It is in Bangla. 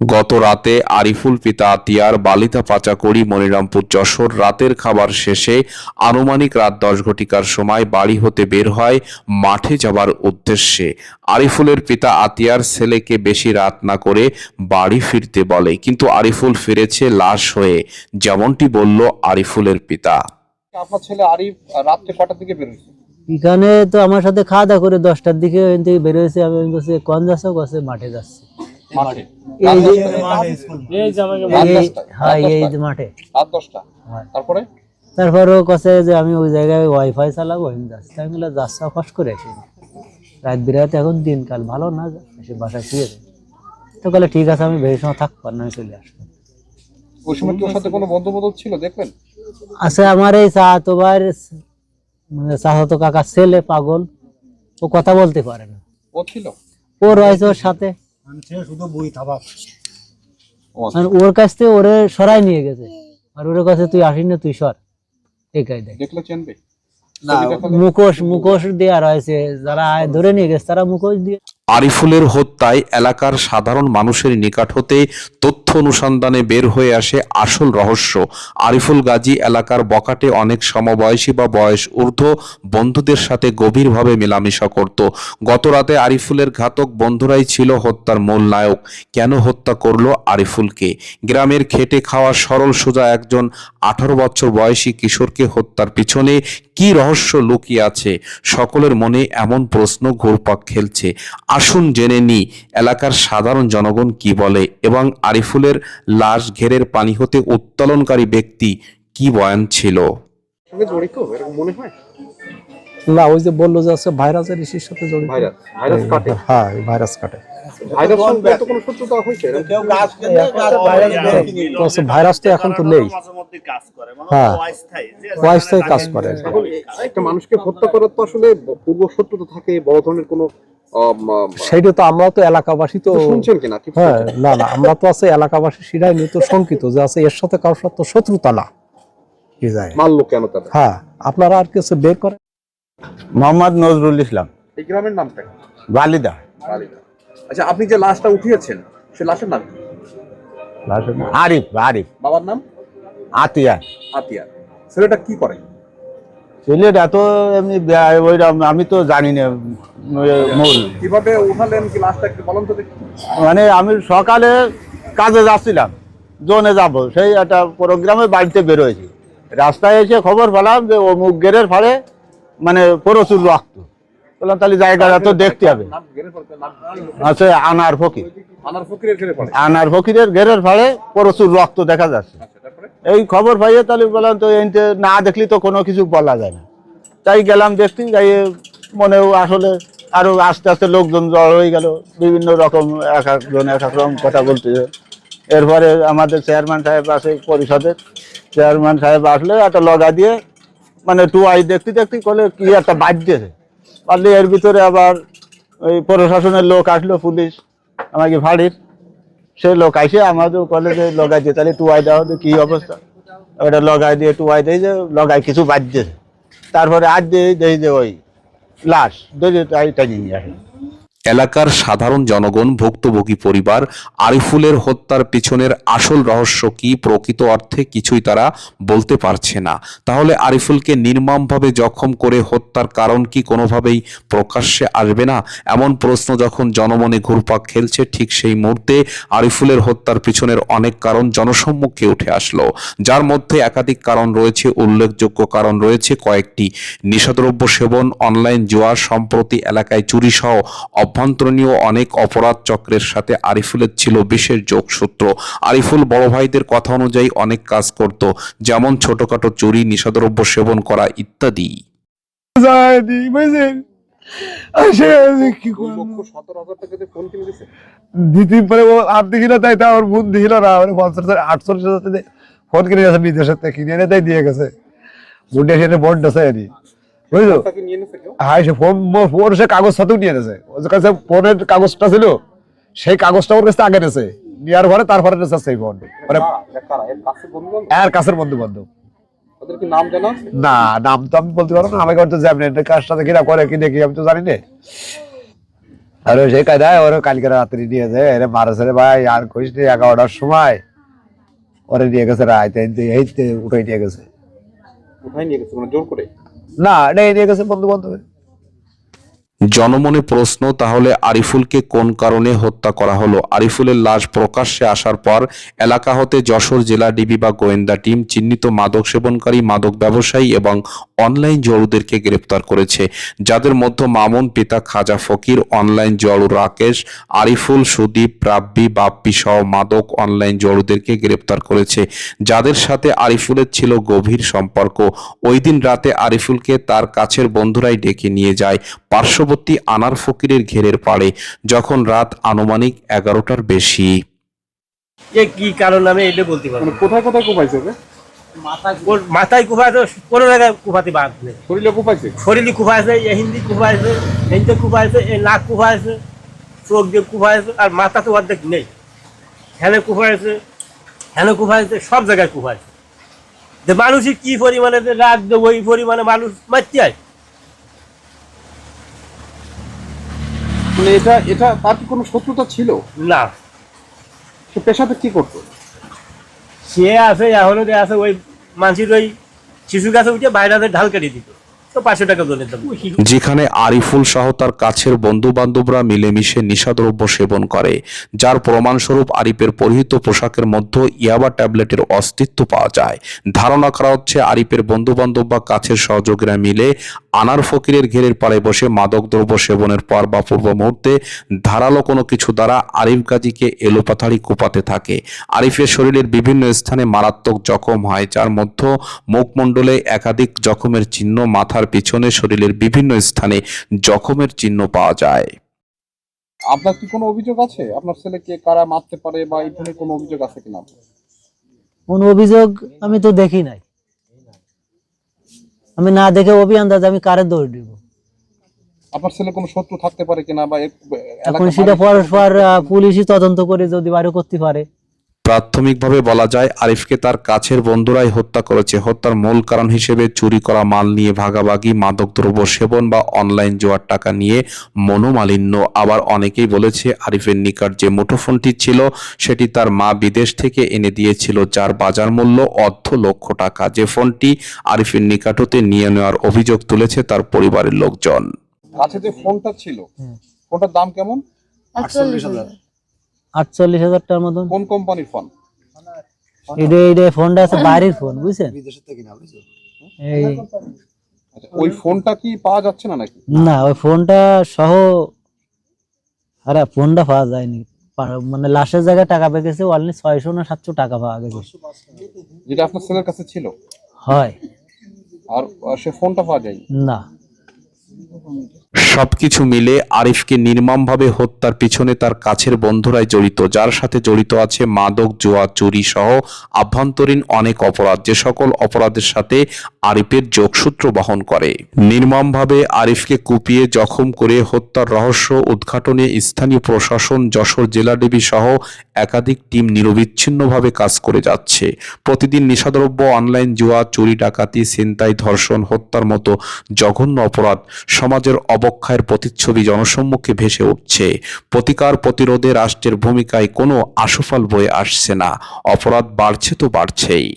গত রাতে আরিফুল পিতা আতিয়ার বালিতা পাচাকড়ি মনিরামপুর যশোর রাতের খাবার শেষে আনুমানিক রাত 10 ঘটিকার সময় বাড়ি হতে বের হয় মাঠে যাবার উদ্দেশ্যে। আরিফুলের পিতা আতিয়ার ছেলেকে বেশি রাত না করে বাড়ি ফিরতে বলে, কিন্তু আরিফুল ফিরেছে লাশ হয়ে, যেমনটি বলল আরিফুলের পিতা। আপনার ছেলে আরিফ রাত্রে কটার দিকে বেরোচ্ছে? এখানে তো আমার সাথে খাওয়া দাওয়া করে 10টার দিকে ওখান থেকে বেরোয়েছে। আমি বলছি কোন যাচ্ছ? কাছে মাঠে যাচ্ছি। মাঠে? এই যে রাত এই 10টা? যে মাঠে। রাত 10টা। হ্যাঁ। তারপরে তারপরও কাছে যে আমি ওই জায়গায় ওয়াইফাই চালাবো, আমি যাচ্ছি। আমি বললাম যাচ্ছা ফাঁস করে আসি, রাত বিরাতে এখন দিনকাল ভালো না, এসে বাসায় শুয়ে যাই। তো বলে ঠিক আছে, আমি বেশি সময় থাকবো না, আমি চলে আসবো। ওই সময় কি ওর সাথে কোনো বন্ধু বান্ধব ছিল দেখলেন? আচ্ছা, আমার এই চাচাতো ভাইয়ের মানে চাচাতো কাকার ছেলে পাগল, ও কথা বলতে পারে না। ও ছিল? ও রয়েছে ওর সাথে, শুধু বই থাবা। আর ওর কাছ থেকে ওরে সরাই নিয়ে গেছে, আর ওর কাছে তুই আসিস না, তুই সর, এই কায়দায়। দেখলে চিনবে? মুখোশ দেওয়া রয়েছে, যারা ধরে নিয়ে গেছে তারা মুখোশ দিয়ে। আরিফুলের হত্যায় এলাকার সাধারণ মানুষের নিকট হতে তথ্য অনুসন্ধানে বের হয়ে আসে আসল রহস্য। আরিফুল গাজী এলাকার বখাটে অনেক সমবয়সী বা বয়স ঊর্ধ্ব বন্ধুদের সাথে গভীরভাবে মেলামেশা করত। গত রাতে আরিফুলের ঘাতক বন্ধুরাই ছিল হত্যার মূল নায়ক। কেন হত্যা করলো আরিফুলকে? গ্রামের খেটে খাওয়া সরল সোজা একজন 18 বছর বয়সী কিশোরকে হত্যার পিছনে কি রহস্য লুকিয়ে আছে? সকলের মনে এমন প্রশ্ন ঘুরপাক খেলছে। আসুন জেনে নি এলাকার সাধারণ জনগণ কি বলে এবং আরিফুলের লাশ ঘেরের পানি হতে উত্তোলনকারী ব্যক্তি কি বয়ান ছিল। সঙ্গে জড়িত এরকম মনে হয়? না, ওই যে বললো যে আছে ভাইরাসের ইস্যুর সাথে জড়িত। ভাইরাস কাটে? হ্যাঁ, ভাইরাস কাটে। ভাইরাস সঙ্গে তো কোনো শত্রুতা হয়েছে? ভাইরাস তো এখন তো নেই। হ্যাঁ, অস্থায়ী কাজ করে। একটা মানুষকে হত্যা করার তো আসলে পূর্ব শত্রুতা থাকে, বড় ধরনের কোনো সেইটা তো আমরা তো এলাকাবাসী তো শুনছেন কিনা? হ্যাঁ, না আমরা তো আছে এলাকাবাসী সেটাই নিয়ে তো শঙ্কিত যে আছে এর সাথে কারোর সাথে শত্রুতা না কি যায়। মারলো কেন তাদের? হ্যাঁ, আপনারা আর কিছু বের করেন। মোহাম্মদ নজরুল ইসলাম, এই গ্রামের নামটা কি? বালিদা। আচ্ছা, আপনি যে লাশটা উঠিয়েছেন সে লাশের নাম কি? আরিফ। আরিফ বাবার নাম? আতিয়া। আতিয়ার। ছেলেটা কি করে? ছেলেটা তো এমনি ওইরকম আমি তো জানি না মূল। কিভাবে উঠালেন কি লাশটা একটু বলুন তো দেখি। মানে আমি সকালে কাজে যাচ্ছিলাম, জোনে যাব, সেই একটা প্রোগ্রামে বাড়িতে বেরোয়েছি। রাস্তায় এসে খবর পেলাম যে অমুক গেরের ফাড়ে মানে প্রচুর রক্ত। বললাম তাহলে জায়গাটা তো দেখতে হবে। নাম গেরে পড়তে নাম আছে আনার ফকির। আনার ফকিরের গেরে পড়ে। আনার ফকিরের গেরের ফাড়ে প্রচুর রক্ত দেখা যাচ্ছে। আচ্ছা, তারপরে? এই খবর পাইয়ে তাহলে বললাম তো এইতে না দেখলি তো কোনো কিছু বলা যায় না। তাই গেলাম দেখতে, যাই মনেও আসলে আরো আস্তে আস্তে লোকজন জড় হয়ে গেল, বিভিন্ন রকম এক একজন এক এক রকম কথা বলতেছে। এরপরে আমাদের চেয়ারম্যান সাহেব আছে পরিষদের, চেয়ারম্যান সাহেব আসলে একটা লগা দিয়ে মানে টুয়াই দেখতে দেখতে করলে কি একটা বাদ দিয়েছে। পারলে এর ভিতরে আবার ওই প্রশাসনের লোক আসলো, পুলিশ আমাকে ফাঁড়ির সেই লোক আইসে আমাদের কলেজে লগাই দিয়ে তাহলে টুয়াই দেওয়া হতো কি অবস্থা। ওটা লগাই দিয়ে টুয়াই দিয়ে যে লগাই কিছু বাদ দিয়েছে। তারপরে আজ দিয়ে দেই যে ওই লাশ তাই নিয়ে আসে। এলাকার সাধারণ জনগণ, ভুক্তভোগী পরিবার আরিফুলের হত্যার পিছনের আসল রহস্য কি প্রকৃত অর্থে কিছুই তারা বলতে পারছে না। তাহলে আরিফুলকে নির্মমভাবে জখম করে হত্যার কারণ কি কোনোভাবেই প্রকাশ্যে আসবে না? এমন প্রশ্ন যখন জনমনে ঘুরপাক খেলছে, ঠিক সেই মুহূর্তে আরিফুলের হত্যার পিছনের অনেক কারণ জনসম্মুখে উঠে আসলো, যার মধ্যে একাধিক কারণ রয়েছে। উল্লেখযোগ্য কারণ রয়েছে কয়েকটি: নেশাদ্রব্য সেবন, অনলাইন জুয়া, সম্প্রতি এলাকায় চুরি সহ অভ্যন্তরীণ অনেক অপরাধ চক্রের সাথে আরিফুলের ছিল বিশেষ যোগসূত্র। আরিফুল বড় ভাইদের কথা অনুযায়ী অনেক কাজ করত, যেমন ছোটখাটো চুরি, নেশাদ্রব্য সেবন করা ইত্যাদি। 2,17,000 টাকা দিয়ে ফোন কিনে দিছে? দিতে পারে ও আর দেখি না, তাই তা আমার বোন দেখি না, মানে 50,000 ফোন কিনে গেছে বিদেশের থেকে, কিনে এনে তাই দিয়ে গেছে। বুনটা সেটা বন্ড আছে আর কি, বুঝলো। টাকা নিয়ে নিছে কেউ? হ্যাঁ, সে ফোন সে কাগজ সাথেও নিয়ে এনেছে। ওর কাছে ফোনের কাগজটা ছিল, সেই কাগজটা ওর কাছে আগে নেছে, নেওয়ার পরে তারপরে নেছে সেই ফোন। মানে কারা? এর কাছে বন্ধু-বান্ধব? আর কাছের বন্ধু বান্ধব। ওদের কি নাম জানা আছে? না, নাম তো আমি বলতে পারবো না, আমাকে হয়তো যাবেন কাজটা কিনা করে কি দেখি আমি তো জানি না। আর সেই কায়দায় ওরা কালকে রাত্রি নিয়ে যায় এরা মারাছে রে ভাই, আর কইস নি 11টার সময় ওরে নিয়ে গেছে রাইতে, এই উঠাই নিয়ে গেছে। কোথায় নিয়ে গেছে, মানে জোর করে? না, এটা নিয়ে গেছে বন্ধু বান্ধব। জনমনে প্রশ্ন, তাহলে আরিফুলকে কোন কারণে হত্যা করা হলো? আরিফুলের লাশ প্রকাশ্যে আসার পর এলাকা হতে যশোর জেলা ডিবি বা গোয়েন্দা টিম চিহ্নিত মাদক সেবনকারী, মাদক ব্যবসায়ী এবং অনলাইন জড়ুদেরকে গ্রেপ্তার করেছে, যাদের মধ্যে মামুন, পিতা খাজা ফকির, অনলাইন জড়ু রাকেশ, আরিফুল, সুদীপ, রাব্বি, বাপ্পি সহ মাদক অনলাইন জড়ুদেরকে গ্রেপ্তার করেছে, যাদের সাথে আরিফুলের ছিল গভীর সম্পর্ক। ওই দিন রাতে আরিফুলকে তার কাছের বন্ধুরাই ডেকে নিয়ে যায় পার্শ্ববর্তী আনার ফকিরের ঘেরের পাড়ে, যখন রাত আনুমানিক 11টার বেশি। যে কি কারণ আমি এটা বলতে পারবো মানে না। কোথায় কোথায় কোপাইছে ওকে? ওর মাথায় কুপাইছে, কোনো জায়গায় কুপাতে বাদ নেই। শরীরে কোপাইছে? শরীরে কুপাইছে, এ হিন্দি কুপাইছে, হিন্দে কুপাইছে, এ নাক কুপাইছে, চোখ দিয়ে কুপাইছে, আর মাথা তো অর্ধেক নেই। হ্যানে কুপাইছে, হ্যানে কুপাইছে, সব জায়গায় কুপাইছে। যে মানুষের কি পরিমাণে যে রাগ দেব, ওই পরিমাণে মানুষ মারতে হয়। মানে এটা তার কি কোনো শত্রুতা ছিল? না, সে পেশাতে কি করতো? সে আছে এখনো যে আছে ওই মানুষের ওই শিশু গাছে উঠে বাইরে ঢাল কেটে দিত, তো 500 টাকা দলের দাম। যেখানে আরিফুল সহ তার কাছের বন্ধু বান্ধবরা মিলেমিশে নিশাদ্রব্য সেবন করে, যার প্রমাণস্বরূপ আরিফের পরিহিত পোশাকের মধ্যে ইয়াবা ট্যাবলেটের অস্তিত্ব পাওয়া যায়। ধারণা করা হচ্ছে আরিফের বন্ধু বান্ধব বা কাছের সহযোগীরা মিলে আনার ফকিরের ঘেরের পাড়ে বসে মাদকদ্রব্য সেবনের পর বা পূর্ব মুহূর্তে ধারালো কোনো কিছু দ্বারা আরিফ গাজীকে এলোপাথাড়ি কোপাতে থাকে। আরিফের শরীরের বিভিন্ন স্থানে মারাত্মক জখম হয়, যার মধ্যে মুখমণ্ডলে একাধিক জখমের চিহ্ন, মাথার পিছনে শরীরের বিভিন্ন স্থানে জখমের চিহ্ন পাওয়া যায়। আপনার কি কোনো অভিযোগ আছে আপনার ছেলেকে কারা মারতে পারে বা এই ধরনের কোনো অভিযোগ আছে কিনা? কোন অভিযোগ আমি তো দেখি নাই, আমি না দেখে অভিযান আমি কারে দৌড় দিব? আপনার ছেলে কোনো শত্রু থাকতে পারে কিনা বা এখন সেটা পরস্পর পুলিশই তদন্ত করে যদি বাইরে করতে পারে। প্রাথমিকভাবে বলা যায় আরিফকে তার কাছের বন্ধুরাই হত্যা করেছে। হত্যার মূল কারণ হিসেবে চুরি করা মাল নিয়ে ভাগাভাগি, মাদকদ্রব্য সেবন বা অনলাইন জুয়ার টাকা নিয়ে মনোমালিন্য। আবার অনেকেই বলেছে আরিফের নিকট যে মুঠোফোনটি ছিল সেটি তার মা বিদেশ থেকে এনে দিয়েছিল, যার বাজার মূল্য অর্ধ লক্ষ টাকা। যে ফোনটি আরিফের নিকট হতে নিয়ে নেওয়ার অভিযোগ তুলেছে তার পরিবারের লোকজন। কাছে যে ফোনটা ছিল ফোনটার দাম কেমন? 48,000 টাকার মতন। কোন কোম্পানির ফোন? এটা ফোনটা আছে বাইরের ফোন, বুঝছেন? এই আচ্ছা, ওই ফোনটা কি পাওয়া যাচ্ছে না নাকি? না, ওই ফোনটা সহ আরে ফোনটা পাওয়া যায়নি, মানে লাশের জায়গায় টাকা পেয়ে গেছে অলরেডি 600 না 700 টাকা পাওয়া গেছে। যেটা আপনার ছেলের কাছে ছিল? হয়। আর সে ফোনটা পাওয়া যায় না, সবকিছু মিলে আরিফকে নির্মমভাবে হত্যার পিছনে তার কাছের বন্ধুরাই জড়িত, যার সাথে জড়িত আছে মাদক, জুয়া, চুরি সহ আভ্যন্তরীণ অনেক অপরাধ, যে সকল অপরাধের সাথে আরিফের যোগসূত্র বহন করে। নির্মমভাবে আরিফকে কুপিয়ে জখম করে হত্যার রহস্য উদ্ঘাটনে স্থানীয় প্রশাসন, যশোর জেলা ডিবি সহ একাধিক টিম নিরবিচ্ছিন্নভাবে কাজ করে যাচ্ছে। প্রতিদিন নেশাদ্রব্য, অনলাইন জুয়া, চুরি, ডাকাতি, ছিনতাই, ধর্ষণ, হত্যার মতো জঘন্য অপরাধ সমাজের অবক্ষয়ের প্রতিচ্ছবি জনসম্মুখে ভেসে উঠছে। প্রতিকার প্রতিরোধে রাষ্ট্রের ভূমিকায় কোনো আশুফল বয়ে আসছে না, অপরাধ বাড়ছে তো বাড়ছেই।